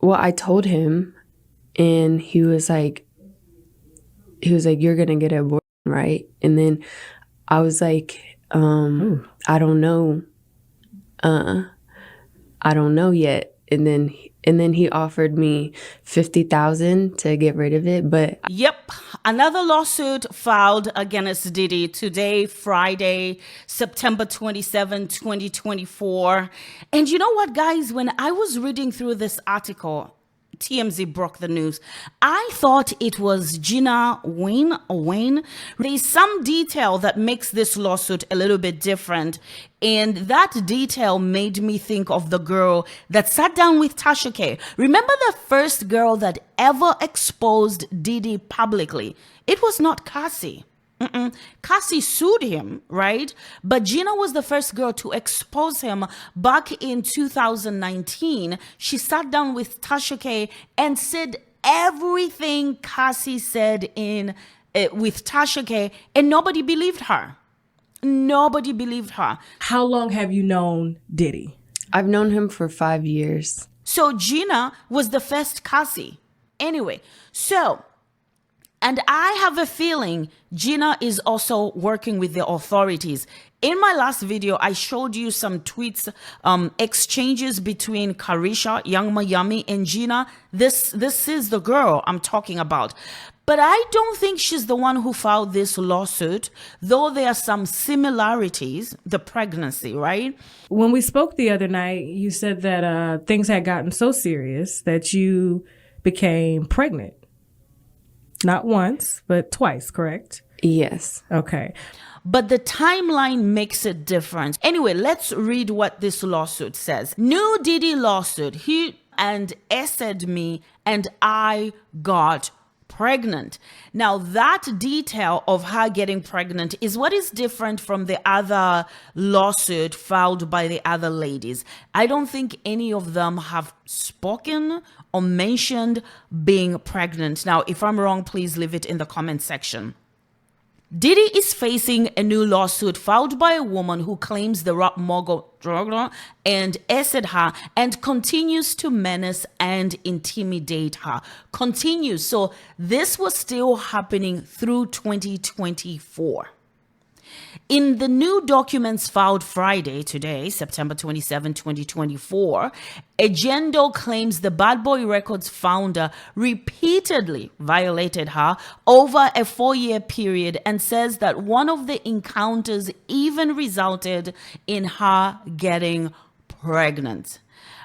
Well, I told him, and he was like, you're gonna get an abortion, right? And then I was like, I don't know. I don't know yet. And then he offered me $50,000 to get rid of it, but Yep, another lawsuit filed against Diddy today, Friday, September 27, 2024. And you know what, guys? When I was reading through this article, TMZ broke the news, I thought it was Gina Huyn. There's some detail that makes this lawsuit a little bit different. And that detail made me think of the girl that sat down with Tasha K. Remember the first girl that ever exposed Diddy publicly? It was not Cassie. Cassie sued him, right? But Gina was the first girl to expose him back in 2019. She sat down with Tasha K and said everything Cassie said with Tasha K, and nobody believed her. Nobody believed her. How long have you known Diddy? I've known him for 5 years. So Gina was the first Cassie. Anyway, and I have a feeling Gina is also working with the authorities. In my last video, I showed you some tweets, exchanges between Carasha, Young Miami, and Gina. This is the girl I'm talking about. But I don't think she's the one who filed this lawsuit, though there are some similarities, the pregnancy, right? When we spoke the other night, you said that things had gotten so serious that you became pregnant. Not once, but twice, correct? Yes. Okay. But the timeline makes it different. Anyway, let's read what this lawsuit says. New Diddy lawsuit. He and essed me and I got pregnant. Now that detail of her getting pregnant is what is different from the other lawsuit filed by the other ladies. I don't think any of them have spoken or mentioned being pregnant. Now, if I'm wrong, please leave it in the comment section. Diddy is facing a new lawsuit filed by a woman who claims the rap mogul and essed her and continues to menace and intimidate her. Continues. So this was still happening through 2024. In the new documents filed Friday, today, September 27, 2024, Jane Doe claims the Bad Boy Records founder repeatedly violated her over a 4-year period and says that one of the encounters even resulted in her getting pregnant.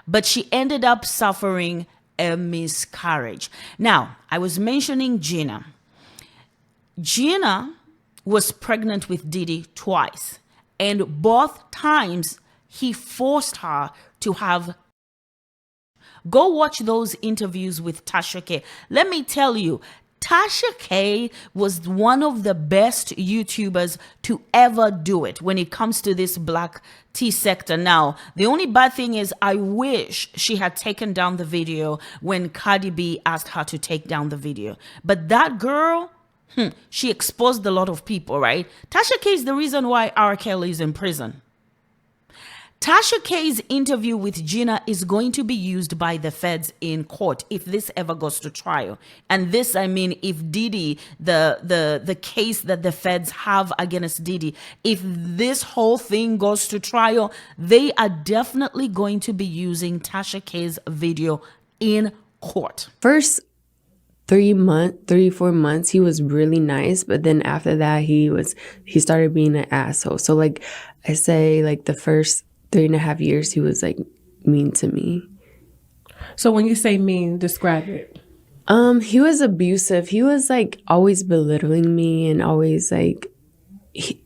But she ended up suffering a miscarriage. Now, I was mentioning Gina. Gina was pregnant with Diddy twice, and both times he forced her to have. Go watch those interviews with Tasha K. Let me tell you, Tasha K was one of the best YouTubers to ever do it when it comes to this black tea sector. Now, the only bad thing is I wish she had taken down the video when Cardi B asked her to take down the video. But that girl, she exposed a lot of people, right? Tasha K is the reason why R. Kelly is in prison. Tasha K's interview with Gina is going to be used by the feds in court if this ever goes to trial. And this, I mean, if Diddy, the case that the feds have against Diddy, if this whole thing goes to trial, they are definitely going to be using Tasha K's video in court. First 3-4 months, he was really nice, but then after that, he started being an asshole. So like I say, like the first 3.5 years, he was like mean to me. So when you say mean, describe it. He was abusive. He was like always belittling me and always like he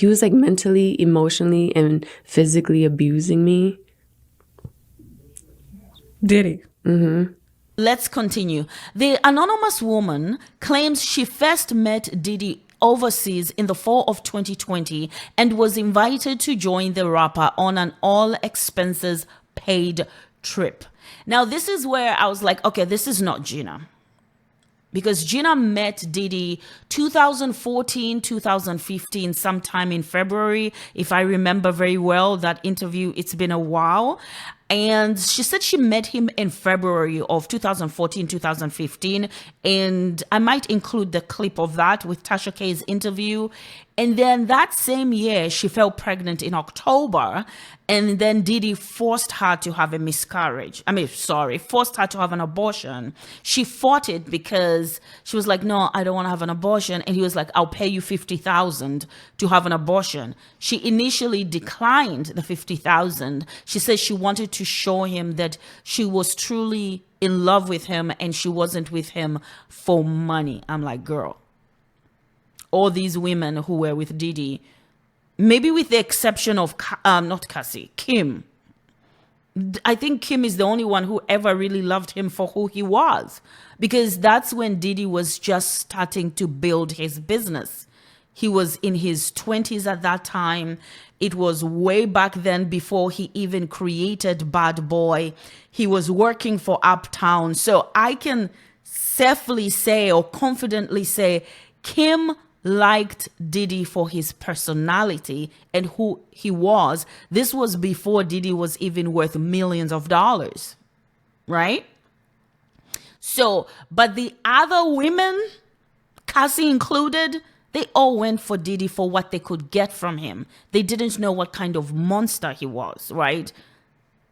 was like mentally, emotionally, and physically abusing me. Diddy. Mm-hmm. Let's continue. The anonymous woman claims she first met Diddy overseas in the fall of 2020 and was invited to join the rapper on an all expenses paid trip. Now, this is where I was like, okay, this is not Gina. Because Gina met Diddy 2014, 2015, sometime in February. If I remember very well that interview, it's been a while. And she said she met him in February of 2014, 2015. And I might include the clip of that with Tasha K's interview. And then that same year, she fell pregnant in October. And then Diddy forced her to have a miscarriage. Forced her to have an abortion. She fought it because she was like, no, I don't want to have an abortion. And he was like, I'll pay you $50,000 to have an abortion. She initially declined the $50,000. She said she wanted to show him that she was truly in love with him and she wasn't with him for money. I'm like, girl, all these women who were with Diddy, maybe with the exception of not Cassie, Kim. I think Kim is the only one who ever really loved him for who he was, because that's when Diddy was just starting to build his business. He was in his 20s at that time. It was way back then before he even created Bad Boy. He was working for Uptown. So I can safely say or confidently say Kim liked Diddy for his personality and who he was. This was before Diddy was even worth millions of dollars, right? So, but the other women, Cassie included, they all went for Diddy for what they could get from him. They didn't know what kind of monster he was, right?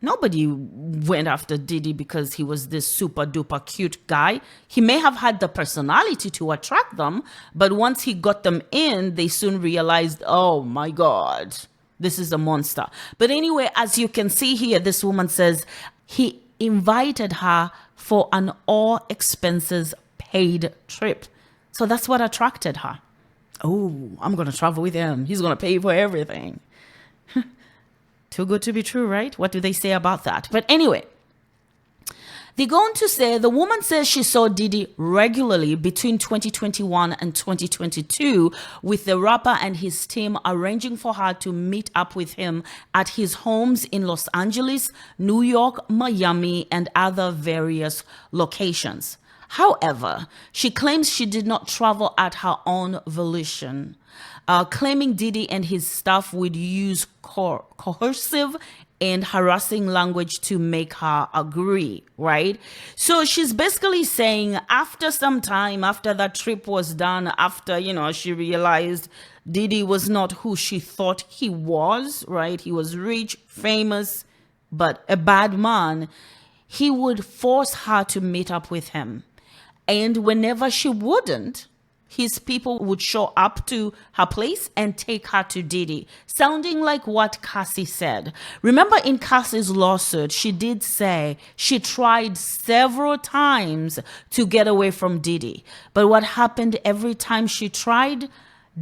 Nobody went after Diddy because he was this super duper cute guy. He may have had the personality to attract them, but once he got them in, they soon realized, oh my God, this is a monster. But anyway, as you can see here, this woman says he invited her for an all expenses paid trip. So that's what attracted her. Oh, I'm going to travel with him. He's going to pay for everything. Too good to be true, right? What do they say about that? But anyway, they're going to say the woman says she saw Diddy regularly between 2021 and 2022, with the rapper and his team arranging for her to meet up with him at his homes in Los Angeles, New York, Miami, and other various locations. However, she claims she did not travel at her own volition, claiming Diddy and his staff would use coercive and harassing language to make her agree, right? So she's basically saying after some time, after that trip was done, after, she realized Diddy was not who she thought he was, right? He was rich, famous, but a bad man. He would force her to meet up with him. And whenever she wouldn't, his people would show up to her place and take her to Diddy, sounding like what Cassie said. Remember in Cassie's lawsuit, she did say she tried several times to get away from Diddy. But what happened every time she tried?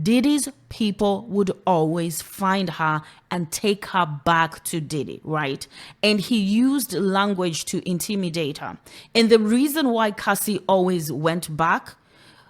Diddy's people would always find her and take her back to Diddy, right? And he used language to intimidate her. And the reason why Cassie always went back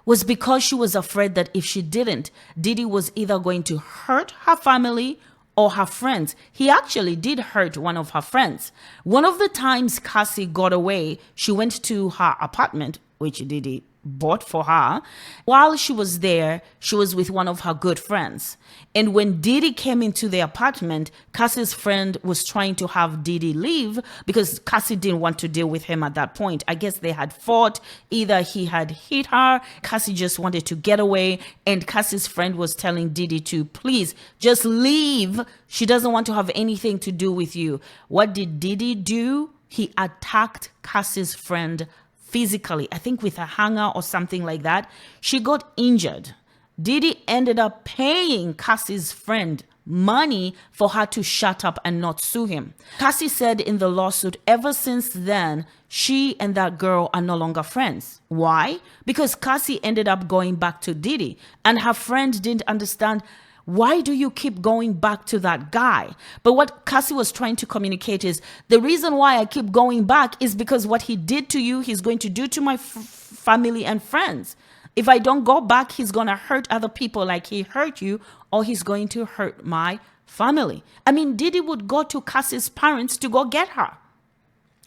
was because she was afraid that if she didn't, Diddy was either going to hurt her family or her friends. He actually did hurt one of her friends. One of the times Cassie got away, she went to her apartment, which Diddy bought for her. While she was there, she was with one of her good friends. And when Diddy came into the apartment, Cassie's friend was trying to have Diddy leave because Cassie didn't want to deal with him at that point. I guess they had fought. Either he had hit her, Cassie just wanted to get away, and Cassie's friend was telling Diddy to please just leave. She doesn't want to have anything to do with you. What did Diddy do? He attacked Cassie's friend physically, I think with a hanger or something like that. She got injured. Diddy ended up paying Cassie's friend money for her to shut up and not sue him. Cassie said in the lawsuit, ever since then, she and that girl are no longer friends. Why? Because Cassie ended up going back to Diddy, and her friend didn't understand, why do you keep going back to that guy? But what Cassie was trying to communicate is, the reason why I keep going back is because what he did to you, he's going to do to my family and friends. If I don't go back, he's going to hurt other people like he hurt you, or he's going to hurt my family. I mean, Diddy would go to Cassie's parents to go get her,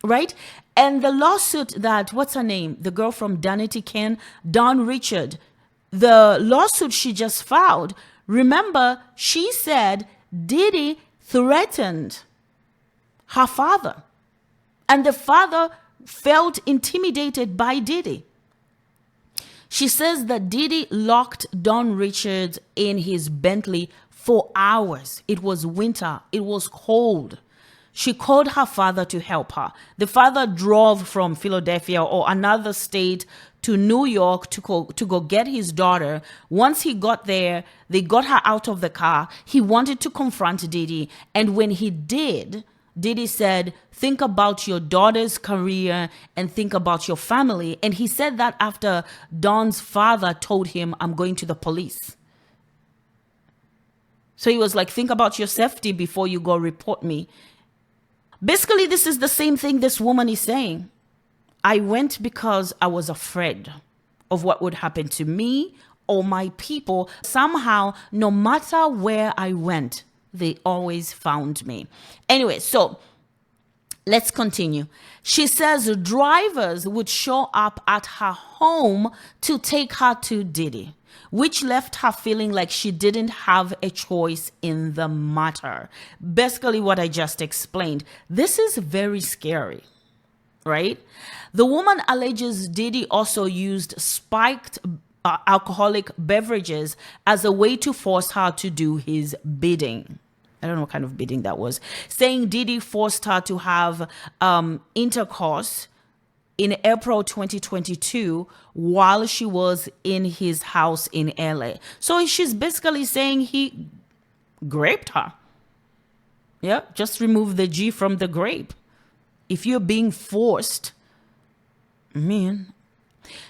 right? And the lawsuit that, what's her name? The girl from Danity Kane, Dawn Richard, the lawsuit she just filed, remember, she said Diddy threatened her father. And the father felt intimidated by Diddy. She says that Diddy locked Don Richards in his Bentley for hours. It was winter. It was cold. She called her father to help her. The father drove from Philadelphia or another state to New York to go get his daughter. Once he got there, they got her out of the car. He wanted to confront Diddy. And when he did, Diddy said, think about your daughter's career and think about your family. And he said that after Don's father told him, I'm going to the police. So he was like, think about your safety before you go report me. Basically, this is the same thing this woman is saying. I went because I was afraid of what would happen to me or my people. Somehow, no matter where I went, they always found me. Anyway, so let's continue. She says drivers would show up at her home to take her to Diddy, which left her feeling like she didn't have a choice in the matter. Basically what I just explained. This is very scary, right? The woman alleges Diddy also used spiked alcoholic beverages as a way to force her to do his bidding. I don't know what kind of bidding that was. Saying Diddy forced her to have intercourse in April 2022 while she was in his house in LA. So she's basically saying he raped her. Yeah, just remove the G from the grape. If you're being forced,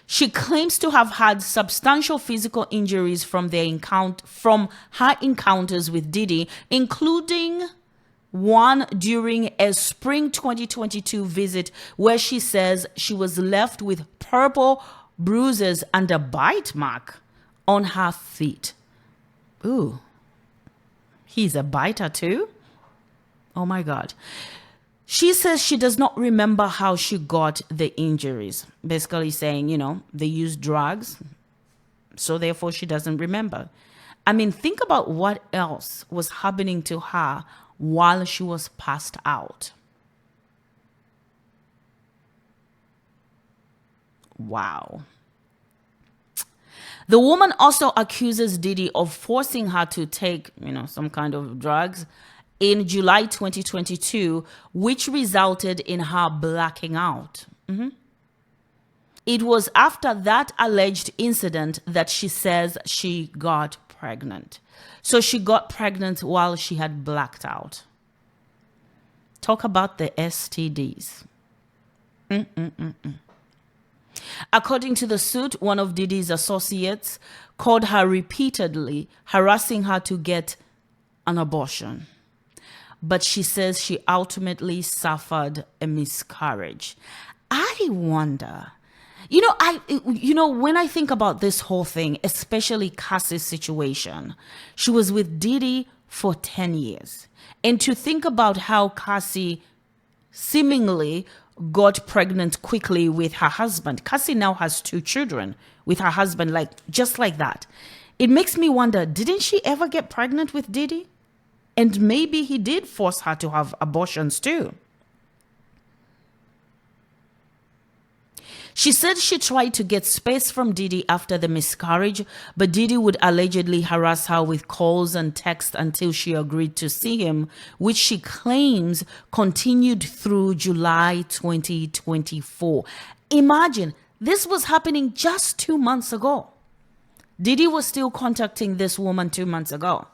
she claims to have had substantial physical injuries from her encounters with Diddy, including one during a spring 2022 visit where she says she was left with purple bruises and a bite mark on her feet. Ooh, he's a biter too? Oh my God. She says she does not remember how she got the injuries. Basically saying, they used drugs, so therefore she doesn't remember. I mean, think about what else was happening to her while she was passed out. Wow. The woman also accuses Diddy of forcing her to take, some kind of drugs in July 2022, which resulted in her blacking out. It was after that alleged incident that she says she got pregnant. So she got pregnant while she had blacked out. Talk about the STDs. According to the suit, one of Diddy's associates called her repeatedly, harassing her to get an abortion. But she says she ultimately suffered a miscarriage. I wonder, when I think about this whole thing, especially Cassie's situation, she was with Diddy for 10 years. And to think about how Cassie seemingly got pregnant quickly with her husband. Cassie now has 2 children with her husband, just like that. It makes me wonder, didn't she ever get pregnant with Diddy? And maybe he did force her to have abortions too. She said she tried to get space from Diddy after the miscarriage, but Diddy would allegedly harass her with calls and texts until she agreed to see him, which she claims continued through July 2024. Imagine, this was happening just 2 months ago. Diddy was still contacting this woman 2 months ago.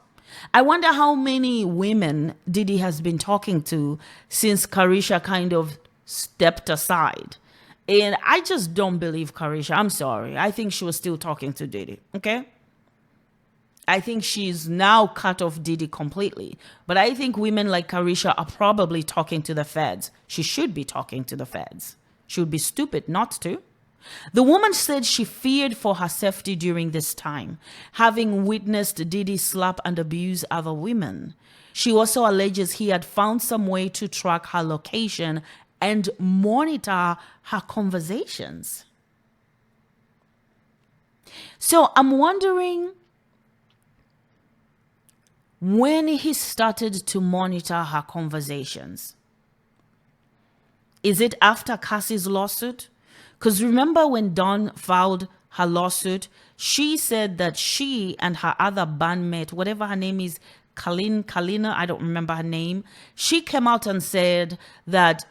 I wonder how many women Diddy has been talking to since Carasha kind of stepped aside. And I just don't believe Carasha. I'm sorry. I think she was still talking to Diddy. Okay? I think she's now cut off Diddy completely. But I think women like Carasha are probably talking to the feds. She should be talking to the feds. She would be stupid not to. The woman said she feared for her safety during this time, having witnessed Diddy slap and abuse other women. She also alleges he had found some way to track her location and monitor her conversations. So I'm wondering, when he started to monitor her conversations, Is it after Cassie's lawsuit? Because remember when Dawn filed her lawsuit, she said that she and her other bandmate, whatever her name is, Kalina, I don't remember her name, she came out and said that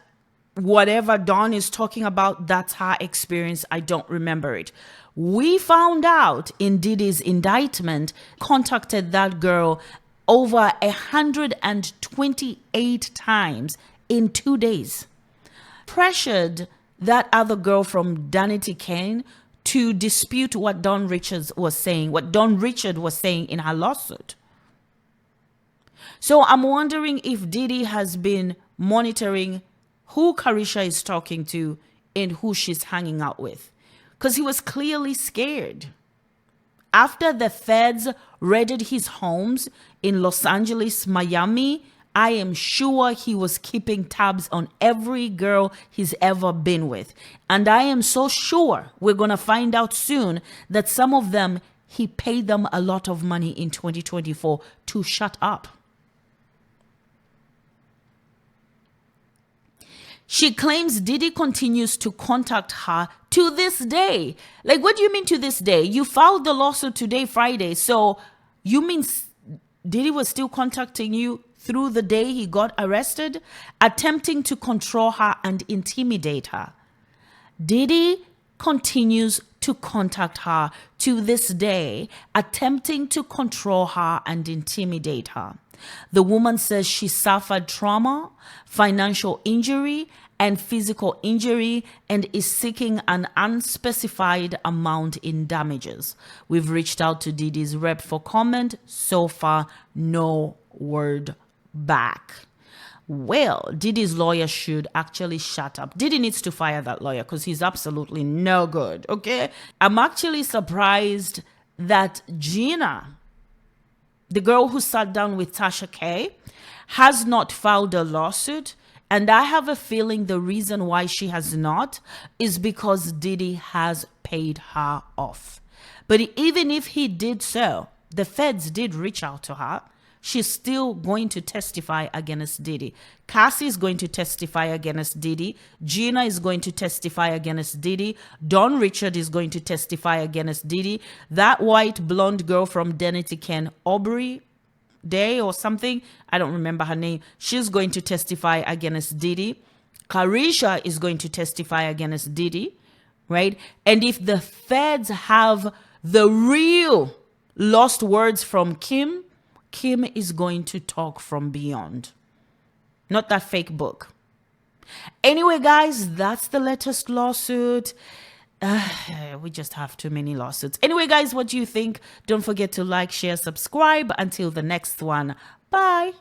whatever Dawn is talking about, that's her experience. I don't remember it. We found out in Diddy's indictment, contacted that girl over 128 times in 2 days. Pressured that other girl from Danity Kane to dispute what Don Richard was saying in her lawsuit. So I'm wondering if Diddy has been monitoring who Carasha is talking to and who she's hanging out with, because he was clearly scared. After the feds raided his homes in Los Angeles, Miami, I am sure he was keeping tabs on every girl he's ever been with. And I am so sure we're going to find out soon that some of them, he paid them a lot of money in 2024 to shut up. She claims Diddy continues to contact her to this day. Like, what do you mean to this day? You filed the lawsuit today, Friday. So you mean Diddy was still contacting you through the day he got arrested, attempting to control her and intimidate her? Diddy continues to contact her to this day, attempting to control her and intimidate her. The woman says she suffered trauma, financial injury, and physical injury and is seeking an unspecified amount in damages. We've reached out to Diddy's rep for comment. So far, no word back. Well, Diddy's lawyer should actually shut up. Diddy needs to fire that lawyer because he's absolutely no good, okay? I'm actually surprised that Gina, the girl who sat down with Tasha K, has not filed a lawsuit. And I have a feeling the reason why she has not is because Diddy has paid her off. But even if he did so, the feds did reach out to her. She's still going to testify against Diddy. Cassie is going to testify against Diddy. Gina is going to testify against Diddy. Don Richard is going to testify against Diddy. That white blonde girl from Danity Kane, Aubrey Day or something, I don't remember her name, she's going to testify against Diddy. Carasha is going to testify against Diddy, right? And if the feds have the real lost words from Kim is going to talk from beyond. Not that fake book. Anyway, guys, that's the latest lawsuit. We just have too many lawsuits. Anyway, guys, what do you think? Don't forget to like, share, subscribe. Until the next one. Bye.